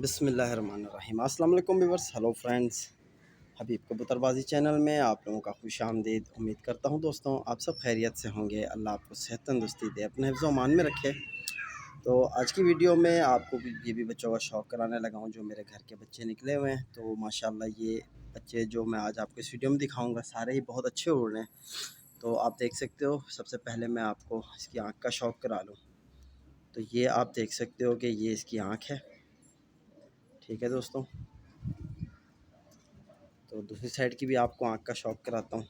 बिस्मिल्लाहिर्रहमानिर्रहीम। अस्सलाम वालेकुम व्यूअर्स, हेलो फ्रेंड्स। हबीब कबूतरबाजी चैनल में आप लोगों का खुश आमदीद। उम्मीद करता हूँ दोस्तों आप सब खैरियत से होंगे। अल्लाह आपको सेहत तंदुरुस्ती दे, अपने हिफ्ज़ व अमान में रखे। तो आज की वीडियो में आपको ये भी बच्चों का शौक़ कराने लगा हूँ जो मेरे घर के बच्चे निकले हुए हैं। तो माशाल्लाह ये बच्चे जो मैं आज आपको इस वीडियो में दिखाऊँगा सारे ही बहुत अच्छे उड़ रहे हैं। तो आप देख सकते हो, सबसे पहले मैं आपको इसकी आँख का शौक़ करा लूँ। तो ये आप देख सकते हो कि ये इसकी आँख है, ठीक है दोस्तों। तो दूसरी साइड की भी आपको आँख का शौक़ कराता हूँ।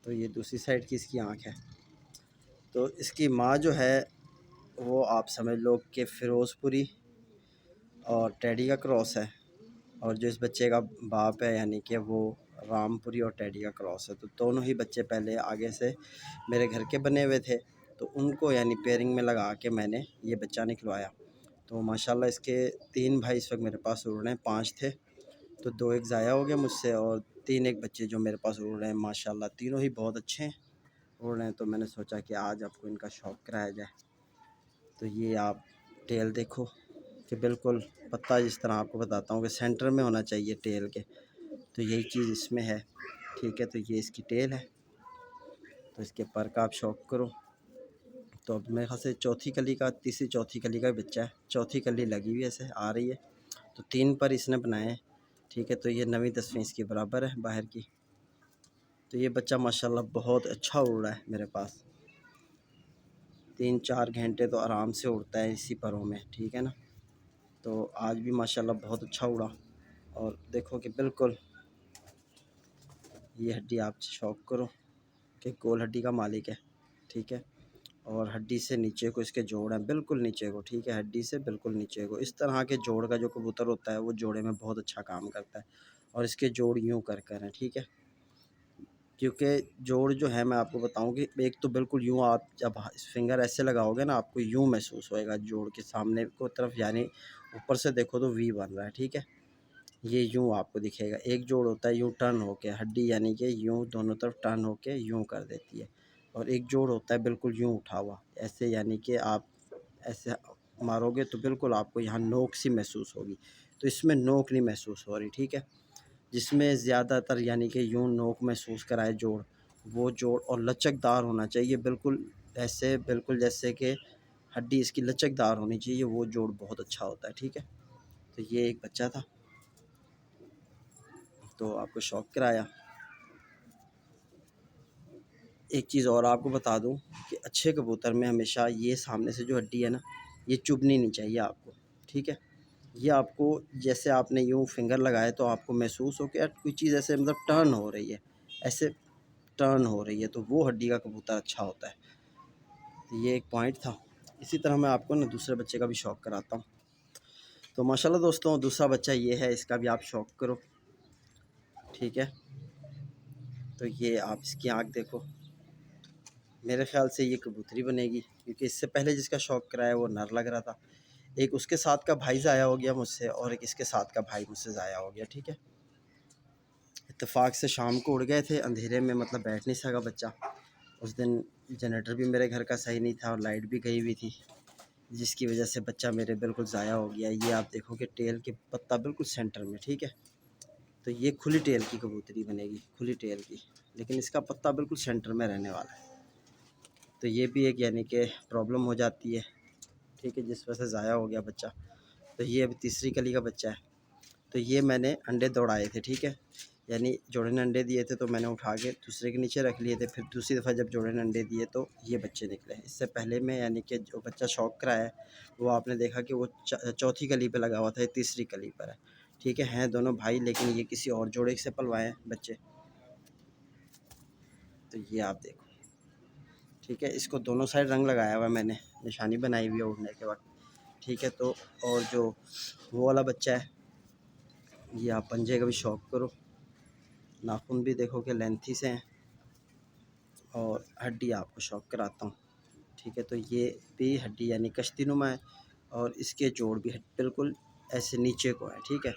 तो ये दूसरी साइड की इसकी आँख है। तो इसकी माँ जो है वो आप समझ लो कि फ़िरोज़पुरी और टेडी का क्रॉस है, और जो इस बच्चे का बाप है यानी कि वो रामपुरी और टेडी का क्रॉस है। तो दोनों ही बच्चे पहले आगे से मेरे घर के बने हुए थे, तो उनको यानी पेयरिंग में लगा के मैंने ये बच्चा निकलवाया। तो माशाल्लाह इसके 3 भाई इस वक्त मेरे पास उड़ रहे हैं। 5 थे तो 2 एक ज़ाया हो गया मुझसे, और 3 एक बच्चे जो मेरे पास उड़ रहे हैं। माशाल्लाह तीनों ही बहुत अच्छे हैं, उड़ रहे हैं। तो मैंने सोचा कि आज आपको इनका शौक़ कराया जाए। तो ये आप टेल देखो कि बिल्कुल पत्ता, जिस तरह आपको बताता हूँ कि सेंटर में होना चाहिए टेल के, तो यही चीज़ इसमें है, ठीक है। तो ये इसकी टेल है। तो इसके पर का आप शौक़ करो। तो अब मेरे ख्याल से चौथी कली का, तीसरी चौथी कली का बच्चा है। चौथी कली लगी हुई ऐसे आ रही है। तो 3 पर इसने बनाए हैं, ठीक है। तो ये 9वीं 10वीं इसकी बराबर है बाहर की। तो ये बच्चा माशाल्लाह बहुत अच्छा उड़ रहा है मेरे पास। 3-4 घंटे तो आराम से उड़ता है इसी परों में, ठीक है ना। तो आज भी माशाल्लाह बहुत अच्छा उड़ा। और देखो कि बिल्कुल ये हड्डी आप शौक़ करो कि गोल हड्डी का मालिक है, ठीक है। और हड्डी से नीचे को इसके जोड़ हैं, बिल्कुल नीचे को, ठीक है। हड्डी से बिल्कुल नीचे को इस तरह के जोड़ का जो कबूतर होता है वो जोड़े में बहुत अच्छा काम करता है। और इसके जोड़ यूँ कर हैं, ठीक है। क्योंकि जोड़ जो है मैं आपको बताऊं कि एक तो बिल्कुल यूँ, आप जब फिंगर ऐसे लगाओगे ना आपको यूँ महसूस होएगा जोड़ के सामने को तरफ, यानी ऊपर से देखो तो वी बन रहा है, ठीक है। ये यूँ आपको दिखेगा। एक जोड़ होता है यूँ टर्न होके, हड्डी यानी कि यूँ दोनों तरफ टर्न होके यूँ कर देती है। और एक जोड़ होता है बिल्कुल यूँ उठा हुआ ऐसे, यानी कि आप ऐसे मारोगे तो बिल्कुल आपको यहाँ नोक सी महसूस होगी। तो इसमें नोक नहीं महसूस हो रही, ठीक है। जिसमें ज़्यादातर यानी कि यूँ नोक महसूस कराए जोड़, वो जोड़ और लचकदार होना चाहिए बिल्कुल ऐसे, बिल्कुल जैसे कि हड्डी इसकी लचकदार होनी चाहिए, वो जोड़ बहुत अच्छा होता है, ठीक है। तो ये एक बच्चा था, तो आपको शौक़ कराया। एक चीज़ और आपको बता दूं कि अच्छे कबूतर में हमेशा ये सामने से जो हड्डी है ना, ये चुभनी नहीं चाहिए आपको, ठीक है। ये आपको जैसे आपने यूँ फिंगर लगाए तो आपको महसूस हो कि यार कोई चीज़ ऐसे मतलब टर्न हो रही है, ऐसे टर्न हो रही है, तो वो हड्डी का कबूतर अच्छा होता है। तो ये एक पॉइंट था। इसी तरह मैं आपको ना दूसरे बच्चे का भी शौक़ कराता हूँ। तो माशाल्लाह दोस्तों दूसरा बच्चा ये है, इसका भी आप शौक़ करो, ठीक है। तो ये आप इसकी आँख देखो, मेरे ख़्याल से ये कबूतरी बनेगी, क्योंकि इससे पहले जिसका शौक़ कराया वो नर लग रहा था। एक उसके साथ का भाई ज़ाया हो गया मुझसे, और एक इसके साथ का भाई मुझसे ज़ाया हो गया, ठीक है। इत्तेफाक से शाम को उड़ गए थे, अंधेरे में मतलब बैठ नहीं सका बच्चा। उस दिन जनरेटर भी मेरे घर का सही नहीं था और लाइट भी गई हुई थी, जिसकी वजह से बच्चा मेरे बिल्कुल ज़ाया हो गया। ये आप देखो कि टेल के पत्ता बिल्कुल सेंटर में, ठीक है। तो ये खुली टेल की कबूतरी बनेगी, खुली टेल की, लेकिन इसका पत्ता बिल्कुल सेंटर में रहने वाला है। तो ये भी एक यानी कि प्रॉब्लम हो जाती है, ठीक है, जिस वजह से ज़ाया हो गया बच्चा। तो ये अभी तीसरी कली का बच्चा है। तो ये मैंने अंडे दौड़ाए थे, ठीक है, यानी जोड़े ने अंडे दिए थे तो मैंने उठा के दूसरे के नीचे रख लिए थे। फिर दूसरी दफ़ा जब जोड़े ने अंडे दिए तो ये बच्चे निकले। इससे पहले में यानी कि जो बच्चा शौक़ कराया है वो आपने देखा कि वो चौथी कली पे लगा हुआ था, ये तीसरी कली पर है, ठीक है। हैं दोनों भाई, लेकिन ये किसी और जोड़े से पलवाए हैं बच्चे। तो ये आप देखो, ठीक है। इसको दोनों साइड रंग लगाया हुआ है मैंने, निशानी बनाई हुई है उड़ने के वक्त, ठीक है। तो और जो वो वाला बच्चा है, ये आप पंजे का भी शौक़ करो। नाखून भी देखो कि लेंथी से हैं, और हड्डी आपको शौक़ कराता हूँ, ठीक है। तो ये भी हड्डी यानी कश्ती नुमा है, और इसके जोड़ भी बिल्कुल ऐसे नीचे को है, ठीक है।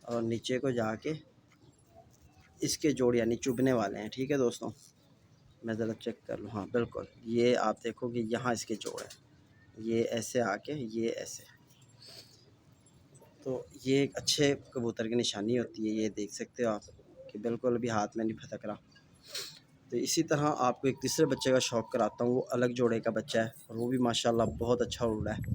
और नीचे को जाके इसके जोड़ यानी चुभने वाले हैं, ठीक है दोस्तों। मैं ज़रा चेक कर लूँ, हाँ बिल्कुल, ये आप देखो कि यहाँ इसके जोड़ है, ये ऐसे आके ये ऐसे, تو یہ ایک اچھے کبوتر کی نشانی ہوتی ہے، یہ دیکھ سکتے ہو آپ کہ بالکل بھی ہاتھ میں نہیں پھٹک رہا۔ تو اسی طرح آپ کو ایک تیسرے بچے کا شوق کراتا ہوں، وہ الگ جوڑے کا بچہ ہے اور وہ بھی ماشاءاللہ بہت اچھا اڑ رہا ہے۔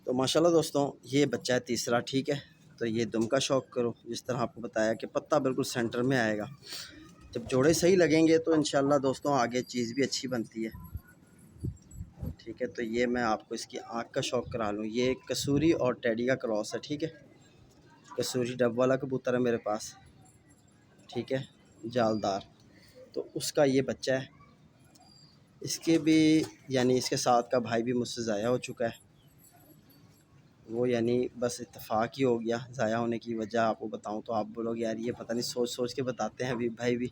تو ماشاءاللہ دوستوں یہ بچہ ہے تیسرا، ٹھیک ہے۔ تو یہ دم کا شوق کرو، جس طرح آپ کو بتایا کہ پتہ بالکل سینٹر میں آئے گا۔ جب جوڑے صحیح لگیں گے تو انشاءاللہ دوستوں آگے چیز بھی اچھی بنتی ہے، ٹھیک ہے۔ تو یہ میں آپ کو اس کی آنکھ کا شوق کرا لوں، یہ کسوری اور ٹیڈی کا کراس ہے، ٹھیک ہے۔ کسوری ڈب والا کبوتر ہے میرے پاس، ٹھیک ہے، جالدار۔ تو اس کا یہ بچہ ہے، اس کے بھی یعنی اس کے ساتھ کا بھائی بھی مجھ سے ضائع ہو چکا ہے، وہ یعنی بس اتفاق ہی ہو گیا۔ ضائع ہونے کی وجہ آپ کو بتاؤں تو آپ بولو گے یار یہ پتہ نہیں سوچ سوچ کے بتاتے ہیں حبیب بھائی بھی۔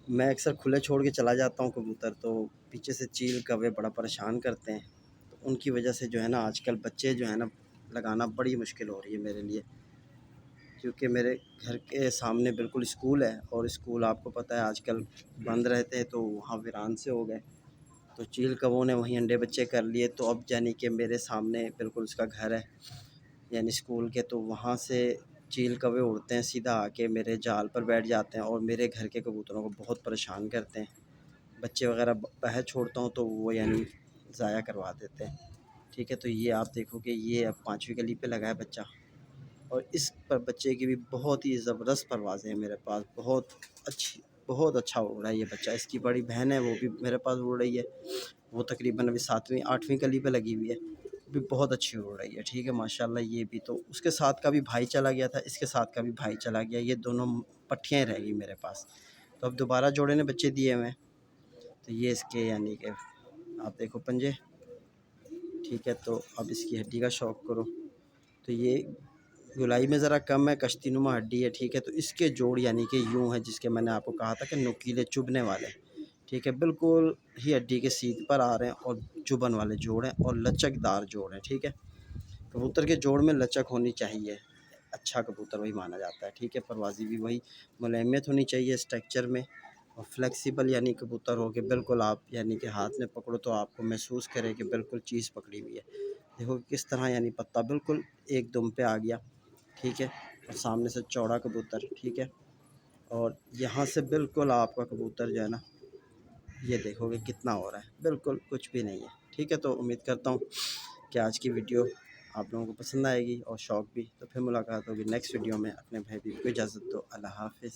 میں اکثر کھلے چھوڑ کے چلا جاتا ہوں کبوتر، تو پیچھے سے چیل کوے بڑا پریشان کرتے ہیں، تو ان کی وجہ سے جو ہے نا آج کل بچے جو ہے نا لگانا بڑی مشکل ہو رہی ہے میرے لیے، کیونکہ میرے گھر کے سامنے بالکل اسکول ہے، اور اسکول آپ کو پتہ ہے آج کل بند رہتے ہیں، تو وہاں ویران سے ہو گئے، تو چیل کووں نے وہیں انڈے بچے کر لیے۔ تو اب یعنی کہ میرے سامنے بالکل اس کا گھر ہے یعنی اسکول کے، تو وہاں سے چیل کوے اڑتے ہیں سیدھا آ کے میرے جال پر بیٹھ جاتے ہیں اور میرے گھر کے کبوتروں کو بہت پریشان کرتے ہیں۔ بچے وغیرہ باہر چھوڑتا ہوں تو وہ یعنی ضائع کروا دیتے ہیں، ٹھیک ہے۔ تو یہ آپ دیکھو کہ یہ اب 5ویں کلی پہ لگا ہے بچہ، اور اس پر بچے کی بھی بہت ہی زبردست پروازیں ہیں میرے پاس، بہت اچھا اڑ رہا ہے یہ بچہ۔ اس کی بڑی بہن ہے وہ بھی میرے پاس اڑ رہی ہے، وہ تقریباً ابھی 7ویں 8ویں کلی پہ لگی ہوئی ہے، بھی بہت اچھی اڑ رہی ہے، ٹھیک ہے ماشاءاللہ۔ یہ بھی تو اس کے ساتھ کا بھی بھائی چلا گیا تھا، اس کے ساتھ کا بھی بھائی چلا گیا، یہ دونوں پٹھیاں رہ گئی میرے پاس، تو اب دوبارہ جوڑے نے بچے دیے ہوئے ہیں۔ تو یہ اس کے یعنی کہ آپ دیکھو پنجے، ٹھیک ہے۔ تو اب اس کی ہڈی کا شوق کرو، تو یہ گلائی میں ذرا کم ہے، کشتی نما ہڈی ہے، ٹھیک ہے۔ تو اس کے جوڑ یعنی کہ یوں ہے، جس کے میں نے آپ کو کہا تھا کہ نوکیلے چبھنے والے، ٹھیک ہے، بالکل ہی ہڈی کے سیدھ پر آ رہے ہیں اور چبھن والے جوڑ ہیں اور لچک دار جوڑ ہیں، ٹھیک ہے۔ کبوتر کے جوڑ میں لچک ہونی چاہیے، اچھا کبوتر وہی مانا جاتا ہے، ٹھیک ہے۔ پروازی بھی وہی ملائمیت ہونی چاہیے اسٹرکچر میں، اور فلیکسیبل یعنی کبوتر ہو کہ بالکل آپ یعنی کہ ہاتھ میں پکڑو تو آپ کو محسوس کرے کہ بالکل چیز پکڑی ہوئی ہے۔ دیکھو کس طرح یعنی پتہ بالکل ایک دم پہ آ گیا، ٹھیک ہے، اور سامنے سے چوڑا کبوتر، ٹھیک ہے، اور یہاں سے بالکل آپ کا کبوتر جو ہے نا یہ دیکھو گے کتنا ہو رہا ہے، بالکل کچھ بھی نہیں ہے، ٹھیک ہے۔ تو امید کرتا ہوں کہ آج کی ویڈیو آپ لوگوں کو پسند آئے گی اور شوق بھی۔ تو پھر ملاقات ہوگی نیکسٹ ویڈیو میں، اپنے بھائی بھی کو اجازت دو، اللہ حافظ۔